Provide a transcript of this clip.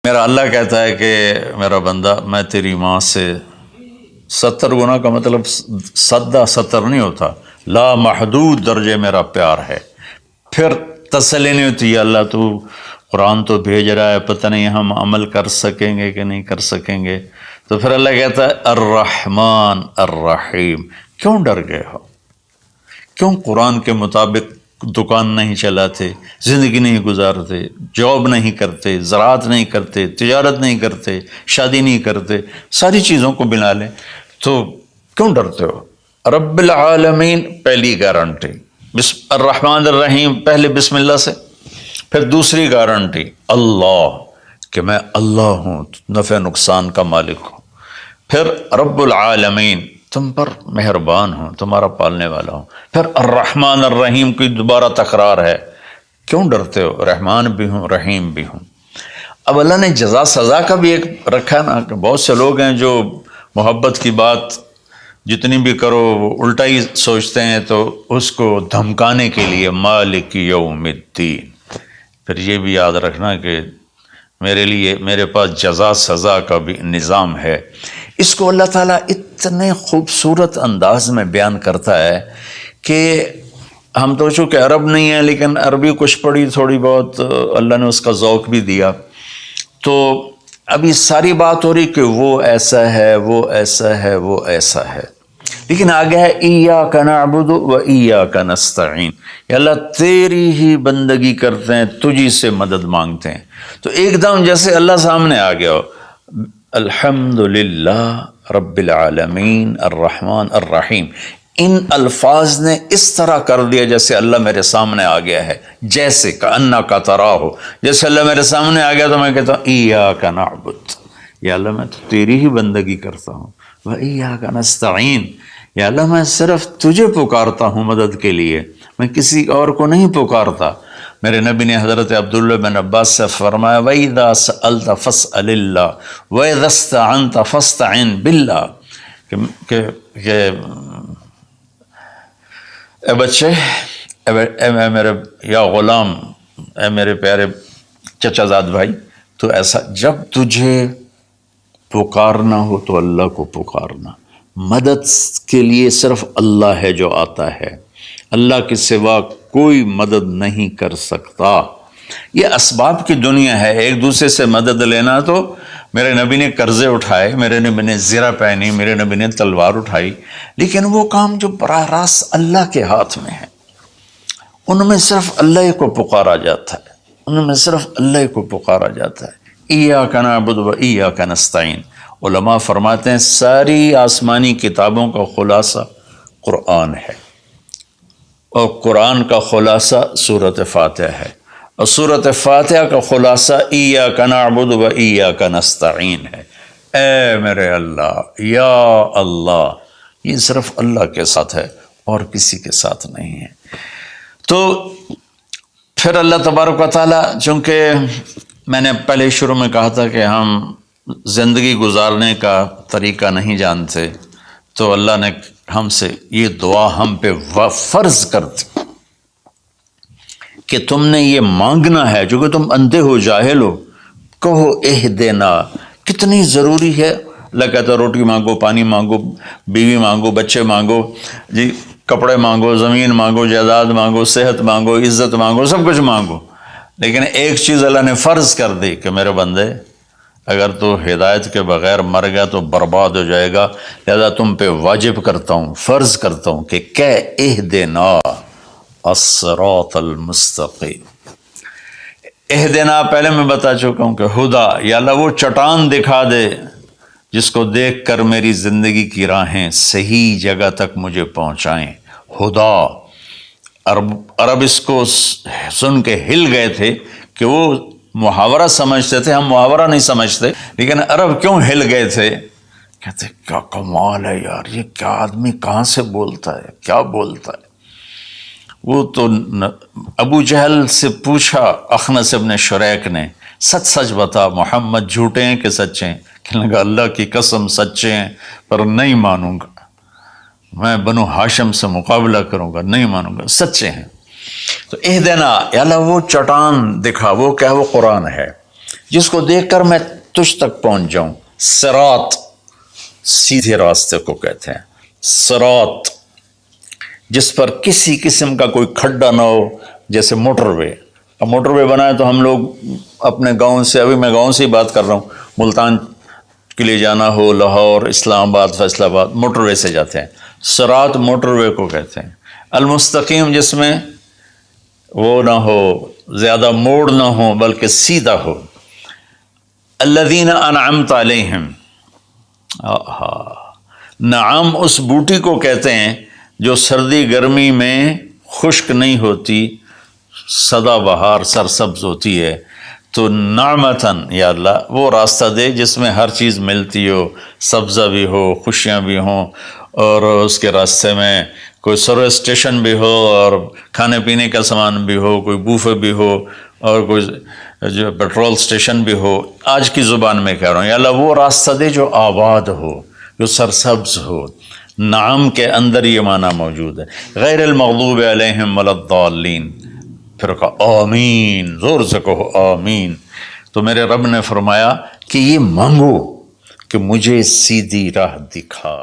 میرا اللہ کہتا ہے کہ میرا بندہ میں تیری ماں سے 70 گنا کا مطلب سدہ 70 نہیں ہوتا، لا محدود درجے میرا پیار ہے۔ پھر تسلی نہیں ہوتی، یا اللہ تو قرآن تو بھیج رہا ہے، پتہ نہیں ہم عمل کر سکیں گے کہ نہیں کر سکیں گے۔ تو پھر اللہ کہتا ہے الرحمن الرحیم، کیوں ڈر گئے ہو؟ کیوں قرآن کے مطابق دکان نہیں چلاتے، زندگی نہیں گزارتے، جاب نہیں کرتے، زراعت نہیں کرتے، تجارت نہیں کرتے، شادی نہیں کرتے، ساری چیزوں کو بنا لیں تو کیوں ڈرتے ہو؟ رب العالمین پہلی گارنٹی، الرحمن الرحیم پہلے بسم اللہ سے، پھر دوسری گارنٹی اللہ کہ میں اللہ ہوں، نفع نقصان کا مالک ہوں، پھر رب العالمین تم پر مہربان ہوں، تمہارا پالنے والا ہوں، پھر الرحمن الرحیم کی دوبارہ تکرار ہے۔ کیوں ڈرتے ہو؟ رحمان بھی ہوں رحیم بھی ہوں۔ اب اللہ نے جزا سزا کا بھی ایک رکھا نا، کہ بہت سے لوگ ہیں جو محبت کی بات جتنی بھی کرو وہ الٹا ہی سوچتے ہیں، تو اس کو دھمکانے کے لیے مالک یوم الدین۔ پھر یہ بھی یاد رکھنا کہ میرے پاس جزا سزا کا بھی نظام ہے۔ اس کو اللہ تعالیٰ اتنے خوبصورت انداز میں بیان کرتا ہے کہ ہم تو چونکہ عرب نہیں ہیں، لیکن عربی کچھ پڑھی تھوڑی بہت، اللہ نے اس کا ذوق بھی دیا، تو ابھی ساری بات ہو رہی کہ وہ ایسا ہے، وہ ایسا ہے، وہ ایسا ہے، لیکن آگے ہے ایاک نعبد و ایاک نستعین، یا اللہ تیری ہی بندگی کرتے ہیں، تجھی سے مدد مانگتے ہیں۔ تو ایک دم جیسے اللہ سامنے آ گیا ہو، الحمدللہ رب العالمین الرحمن الرحیم، ان الفاظ نے اس طرح کر دیا جیسے اللہ میرے سامنے آ گیا ہے، جیسے کأنک تراہ، جیسے اللہ میرے سامنے آ گیا تو میں کہتا ہوں ایاک نعبد، یا اللہ میں تو تیری ہی بندگی کرتا ہوں، و ایاک نستعین، یا اللہ میں صرف تجھے پکارتا ہوں مدد کے لیے، میں کسی اور کو نہیں پکارتا۔ میرے نبی نے حضرت عبداللہ بن عباس سے فرمایا وَإِذَا سَأَلْتَ فَاسْأَلِ اللَّهِ وَإِذَا اسْتَعَنْتَ فَاسْتَعِنْ بِاللَّهِ، کہ اے بچے، اے میرے یا غلام، اے میرے پیارے چچا زاد بھائی، تو ایسا جب تجھے پکارنا ہو تو اللہ کو پکارنا، مدد کے لیے صرف اللہ ہے جو آتا ہے، اللہ کے سوا کوئی مدد نہیں کر سکتا۔ یہ اسباب کی دنیا ہے، ایک دوسرے سے مدد لینا، تو میرے نبی نے قرضے اٹھائے، میرے نبی نے زرہ پہنی، میرے نبی نے تلوار اٹھائی، لیکن وہ کام جو براہ راست اللہ کے ہاتھ میں ہے ان میں صرف اللہ کو پکارا جاتا ہے، ان میں صرف اللہ کو پکارا جاتا ہے۔ ایاک نعبد و ایاک نستعین، علماء فرماتے ہیں ساری آسمانی کتابوں کا خلاصہ قرآن ہے، اور قرآن کا خلاصہ سورۃ فاتحہ ہے، اور سورۃ فاتحہ کا خلاصہ ایاک نعبد و ایاک نستعین ہے۔ اے میرے اللہ، یا اللہ، یہ صرف اللہ کے ساتھ ہے اور کسی کے ساتھ نہیں ہے۔ تو پھر اللہ تبارک و تعالیٰ، چونکہ میں نے پہلے شروع میں کہا تھا کہ ہم زندگی گزارنے کا طریقہ نہیں جانتے، تو اللہ نے ہم سے یہ دعا ہم پہ فرض کر دی کہ تم نے یہ مانگنا ہے، جو کہ تم اندھے ہو، جاہل ہو، کہو اہدنا۔ کتنی ضروری ہے، اللہ کہتا ہے روٹی مانگو، پانی مانگو، بیوی مانگو، بچے مانگو، جی کپڑے مانگو، زمین مانگو، جائیداد مانگو، صحت مانگو، عزت مانگو، سب کچھ مانگو، لیکن ایک چیز اللہ نے فرض کر دی کہ میرے بندے اگر تو ہدایت کے بغیر مر گیا تو برباد ہو جائے گا، لہذا تم پہ واجب کرتا ہوں، فرض کرتا ہوں کہ اہدنا الصراط المستقیم۔ اہدنا پہلے میں بتا چکا ہوں کہ ہدا، یا اللہ وہ چٹان دکھا دے جس کو دیکھ کر میری زندگی کی راہیں صحیح جگہ تک مجھے پہنچائیں۔ ہدا، عرب اس کو سن کے ہل گئے تھے کہ وہ محاورہ سمجھتے تھے، ہم محاورہ نہیں سمجھتے، لیکن عرب کیوں ہل گئے تھے؟ کہتے کیا کمال ہے یار، یہ کیا آدمی کہاں سے بولتا ہے، کیا بولتا ہے۔ وہ تو ابو جہل سے پوچھا اخنس ابن شریک نے، سچ سچ بتا محمد جھوٹے ہیں کہ سچے ہیں؟ کہنے لگا اللہ کی قسم سچے ہیں، پر نہیں مانوں گا، میں بنو ہاشم سے مقابلہ کروں گا، نہیں مانوں گا، سچے ہیں۔ تو اہدنا، یا اللہ وہ چٹان دکھا، وہ کیا، وہ قرآن ہے۔ جس کو دیکھ کر میں تجھ تک پہنچ جاؤں. صراط سیدھے راستے کو کہتے ہیں. صراط جس پر کسی قسم کا کوئی کھڈا نہ ہو، جیسے موٹر وے. اب موٹر وے بنائے تو ہم لوگ اپنے گاؤں سے، ابھی میں گاؤں سے ہی بات کر رہا ہوں، ملتان کے لیے جانا ہو، لاہور، اسلام آباد، فیصل آباد، موٹر وے سے جاتے ہیں. صراط موٹر وے کو کہتے ہیں. المستقیم جس میں وہ نہ ہو، زیادہ موڑ نہ ہو بلکہ سیدھا ہو. الذین انعمت علیہم، نعم اس بوٹی کو کہتے ہیں جو سردی گرمی میں خشک نہیں ہوتی، سدا بہار سرسبز ہوتی ہے. تو نعمتاً یا اللہ وہ راستہ دے جس میں ہر چیز ملتی ہو، سبزہ بھی ہو، خوشیاں بھی ہوں، اور اس کے راستے میں کوئی سروس اسٹیشن بھی ہو، اور کھانے پینے کا سامان بھی ہو، کوئی بوفے بھی ہو، اور کوئی جو پیٹرول اسٹیشن بھی ہو. آج کی زبان میں کہہ رہا ہوں، یا اللہ وہ راستہ دے جو آباد ہو، جو سرسبز ہو. نعم کے اندر یہ معنی موجود ہے. غیر المغضوب علیہم ولا الضالین. پھر کہا آمین، زور سے کہو آمین. تو میرے رب نے فرمایا کہ یہ مانگو کہ مجھے سیدھی راہ دکھا.